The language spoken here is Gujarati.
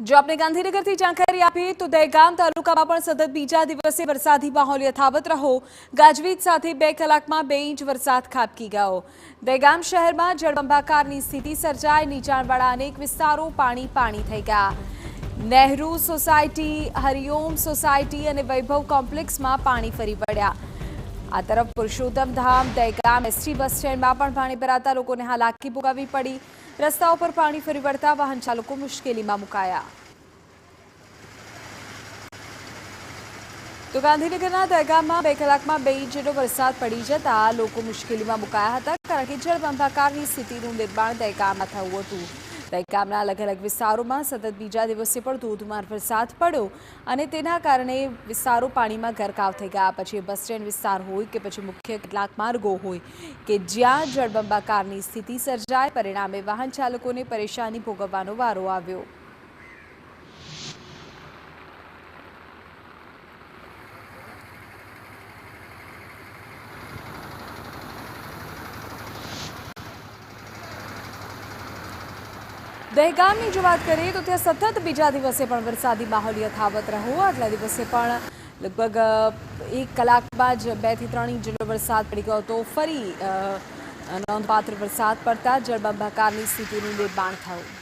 જો આપણે ગાંધીનગરથી જાણકારી આપીએ તો દહેગામ તાલુકામાં પણ સતત બીજા દિવસે વરસાદી માહોલ યથાવત રહ્યો। ગાજવીજ સાથે 2 કલાકમાં 2 ઇંચ વરસાદ ખાબકી ગયો। દહેગામ શહેરમાં જળબંબાકારની સ્થિતિ સર્જાઈ। નીચાણવાળા અનેક વિસ્તારો પાણી થઈ ગયા। નહેરુ સોસાયટી, હરિઓમ સોસાયટી અને વૈભવ કોમ્પ્લેક્સમાં પાણી ફરી વળ્યા। આ તરફ પુરુષોત્તમ ધામ, દહેગામ એસટી બસ સ્ટેન્ડમાં પણ પાણી ભરાતા લોકોને હાલાકી ભોગવવી પડી। રસ્તાઓ પર પાણી ફરી વળતા વાહન ચાલકો મુશ્કેલીમાં મુકાયા। તો ગાંધીનગરના દહેગામમાં 2 કલાકમાં 2 ઇંચ જેટલો વરસાદ પડી જતા લોકો મુશ્કેલીમાં મુકાયા હતા, કારણ કે જળબંબાકારની સ્થિતિનું નિર્માણ દહેગામમાં થયું હતું। દહેગામના અલગ અલગ વિસ્તારોમાં સતત બીજા દિવસે પણ ધોધમાર વરસાદ પડ્યો અને તેના કારણે વિસ્તારો પાણીમાં ગરકાવ થઈ ગયા। પછી બસ સ્ટેન્ડ વિસ્તાર હોય કે પછી મુખ્ય કેટલાક માર્ગો હોય કે જ્યાં જળબંબાકારની સ્થિતિ સર્જાય, પરિણામે વાહન ચાલકોને પરેશાની ભોગવવાનો વારો આવ્યો। દહેગામની જો વાત કરીએ તો ત્યાં સતત બીજા દિવસે પણ વરસાદી માહોલ યથાવત રહ્યો। આગલા દિવસે પણ લગભગ 1 કલાકમાં જ 2 થી 3 ઇંચ જેટલો વરસાદ પડી ગયો, તો ફરી નોંધપાત્ર વરસાદ પડતા જળબંબાકારની સ્થિતિનું નિર્માણ થયું।